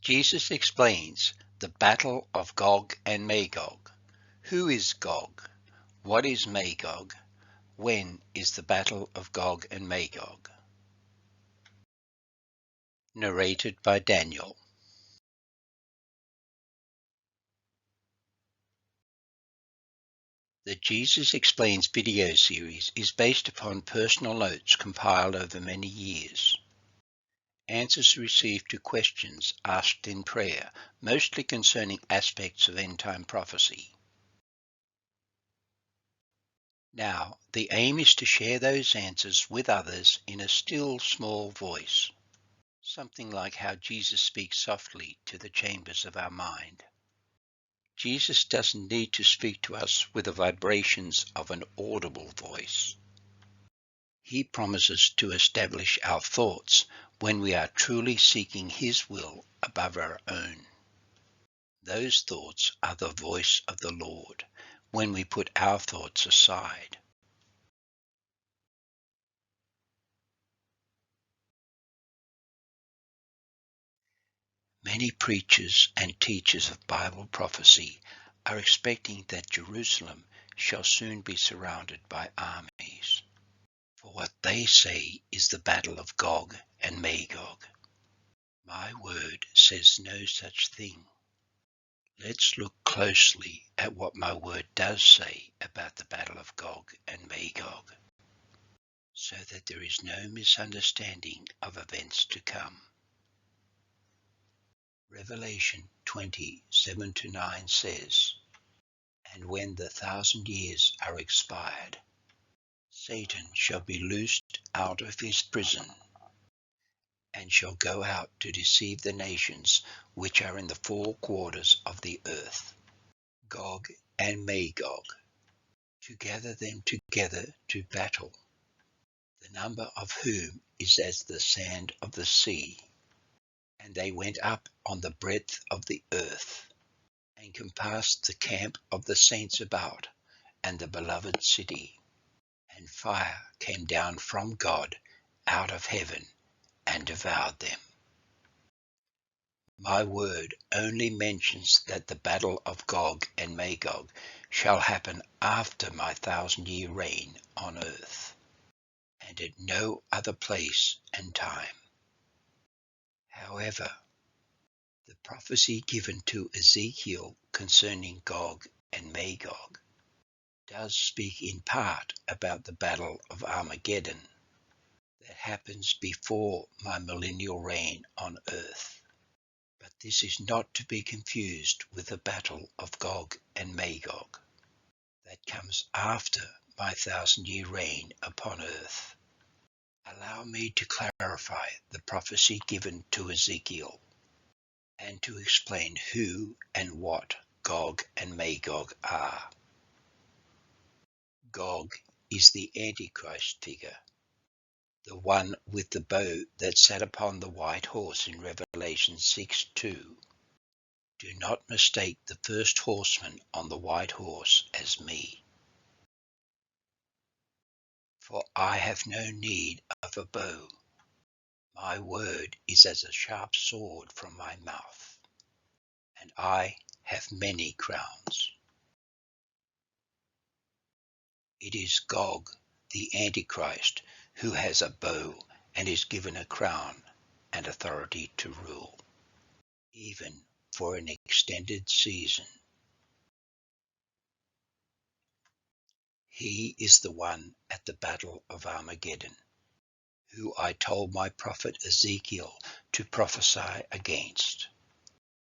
Jesus explains the battle of Gog and Magog. Who is Gog? What is Magog? When is the battle of Gog and Magog? Narrated by Daniel. The Jesus Explains video series is based upon personal notes compiled over many years. Answers received to questions asked in prayer, mostly concerning aspects of end-time prophecy. Now, the aim is to share those answers with others in a still small voice, something like how Jesus speaks softly to the chambers of our mind. Jesus doesn't need to speak to us with the vibrations of an audible voice. He promises to establish our thoughts when we are truly seeking His will above our own. Those thoughts are the voice of the Lord when we put our thoughts aside. Many preachers and teachers of Bible prophecy are expecting that Jerusalem shall soon be surrounded by armies, for what they say is the battle of Gog and Magog. My word says no such thing. Let's look closely at what my word does say about the battle of Gog and Magog, so that there is no misunderstanding of events to come. Revelation 20, 7-9 says, "And when the 1,000 years are expired, Satan shall be loosed out of his prison, and shall go out to deceive the nations which are in the four quarters of the earth, Gog and Magog, to gather them together to battle, the number of whom is as the sand of the sea. And they went up on the breadth of the earth, and compassed the camp of the saints about, and the beloved city. And fire came down from God out of heaven, and devoured them." My word only mentions that the battle of Gog and Magog shall happen after my 1,000-year reign on earth, and at no other place and time. However, the prophecy given to Ezekiel concerning Gog and Magog does speak in part about the battle of Armageddon that happens before my millennial reign on earth. But this is not to be confused with the battle of Gog and Magog that comes after my 1,000-year reign upon earth. Allow me to clarify the prophecy given to Ezekiel, and to explain who and what Gog and Magog are. Gog is the Antichrist figure, the one with the bow that sat upon the white horse in Revelation 6:2. Do not mistake the first horseman on the white horse as me. For I have no need of a bow. My word is as a sharp sword from my mouth, and I have many crowns. It is Gog, the Antichrist, who has a bow and is given a crown and authority to rule, even for an extended season. He is the one at the battle of Armageddon, who I told my prophet Ezekiel to prophesy against,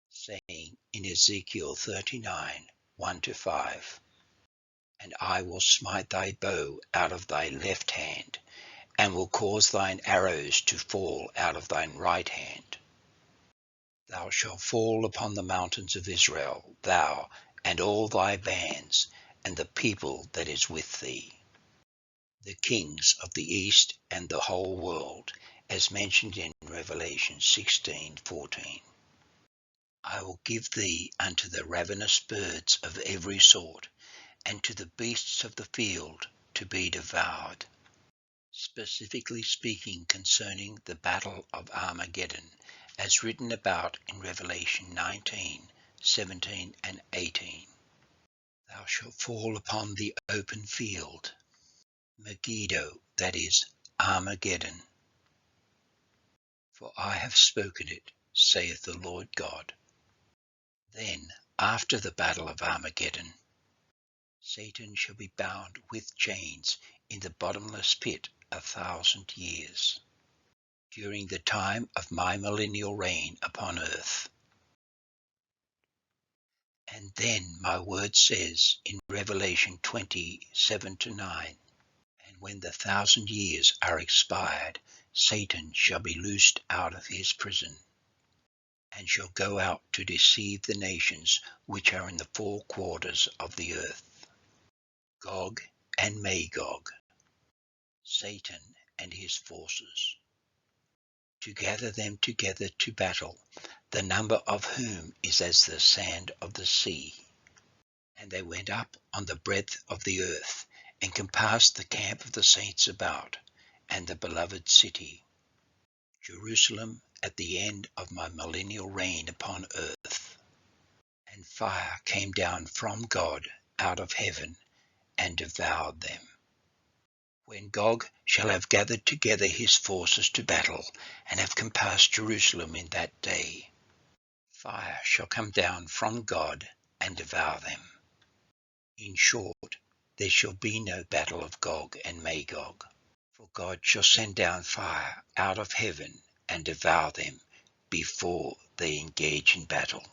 saying in Ezekiel 39, 1-5, "And I will smite thy bow out of thy left hand, and will cause thine arrows to fall out of thine right hand. Thou shalt fall upon the mountains of Israel, thou and all thy bands, and the people that is with thee, the kings of the east and the whole world," as mentioned in Revelation 16:14. "I will give thee unto the ravenous birds of every sort, and to the beasts of the field to be devoured," specifically speaking concerning the battle of Armageddon, as written about in Revelation 19, 17 and 18. Thou shalt fall upon the open field, Megiddo, that is, Armageddon. For I have spoken it, saith the Lord God. Then, after the battle of Armageddon, Satan shall be bound with chains in the bottomless pit 1,000 years, during the time of my millennial reign upon earth. And then my word says in Revelation 20, 7-9, and when the 1,000 years are expired, Satan shall be loosed out of his prison, and shall go out to deceive the nations which are in the four quarters of the earth, Gog and Magog, Satan and his forces, to gather them together to battle, the number of whom is as the sand of the sea. And they went up on the breadth of the earth, and compassed the camp of the saints about, and the beloved city, Jerusalem, at the end of my millennial reign upon earth. And fire came down from God out of heaven, and devoured them. When Gog shall have gathered together his forces to battle, and have compassed Jerusalem in that day, fire shall come down from God and devour them. In short, there shall be no battle of Gog and Magog, for God shall send down fire out of heaven and devour them before they engage in battle.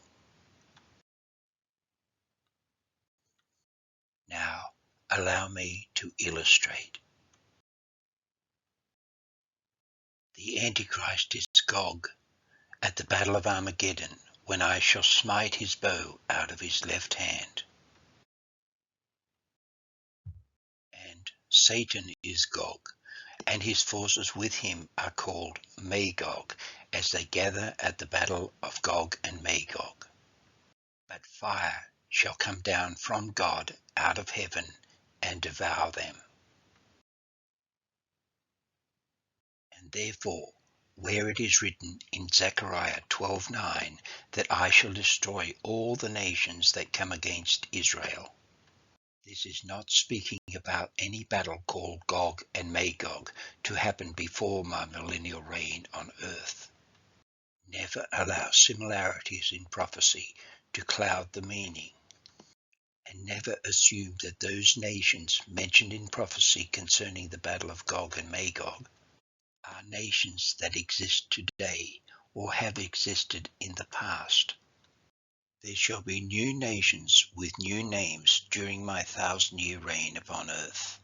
Now, allow me to illustrate. The Antichrist is Gog at the battle of Armageddon, when I shall smite his bow out of his left hand. And Satan is Gog, and his forces with him are called Magog, as they gather at the battle of Gog and Magog. But fire shall come down from God out of heaven and devour them. And therefore, where it is written in Zechariah 12:9 that I shall destroy all the nations that come against Israel, this is not speaking about any battle called Gog and Magog to happen before my millennial reign on earth. Never allow similarities in prophecy to cloud the meaning, and never assume that those nations mentioned in prophecy concerning the battle of Gog and Magog are nations that exist today or have existed in the past. There shall be new nations with new names during my 1,000-year reign upon earth.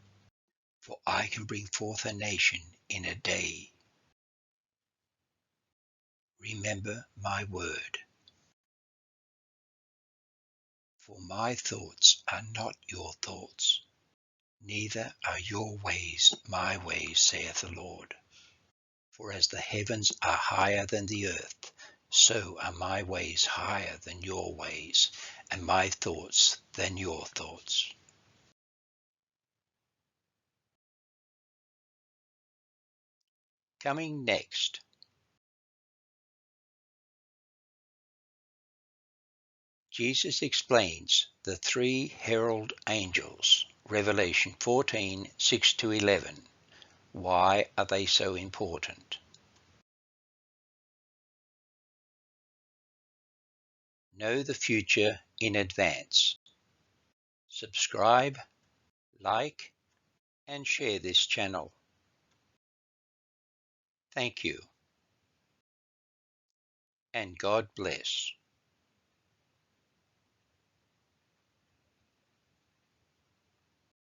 For I can bring forth a nation in a day. Remember my word. For my thoughts are not your thoughts, neither are your ways my ways, saith the Lord. For as the heavens are higher than the earth, so are my ways higher than your ways, and my thoughts than your thoughts. Coming next. Jesus explains the three herald angels, Revelation 14, 6-11. Why are they so important? Know the future in advance. Subscribe, like, and share this channel. Thank you, and God bless.